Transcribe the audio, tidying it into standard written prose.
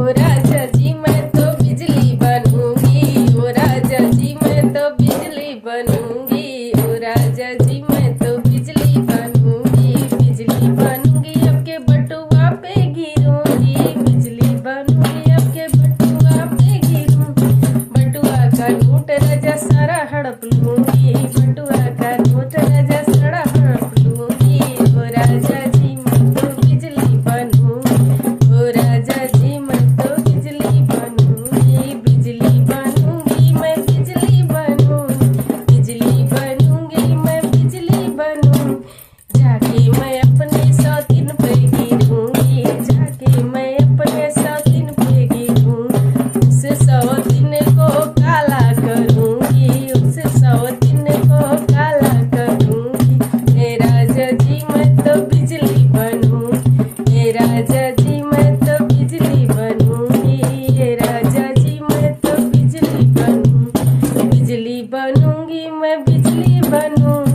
ओ राजा जी मैं तो बिजली बनूंगी, ओ राजा जी मैं तो बिजली बनूंगी, ओ राजा जी मैं तो बिजली बनूंगी, बिजली बनूंगी अब के बटुआ पे गिरूंगी, बिजली बनूंगी अब के बटुआ पे गिरूंगी, बटुआ का नोट राजा सारा हड़प लूंगी, बटुआ का नोट राजा सारा हड़प लूंगी, ओ राजा जी मैं तो बिजली बनूंगी, ओ राजा जी मैं तो बिजली बनूंगी, बिजली बनूंगी मैं बिजली बनूंगी, बिजली बनूंगी मैं बिजली बनूंगी, जाके मैं अपने सौतीन पे गिरूंगी, जाके मैं अपने सौतीन पे गिरूंगी, उस सौतीन को काला करूंगी, उस सौतीन को काला करूंगी, हे राजा जी मैं तो बिजली बनूंगी, हे राजा जी मैं तो बिजली बनूंगी, हे राजा जी मैं तो बिजली बनूंगी, बिजली बनूंगी मैं बिजली बनूंगी।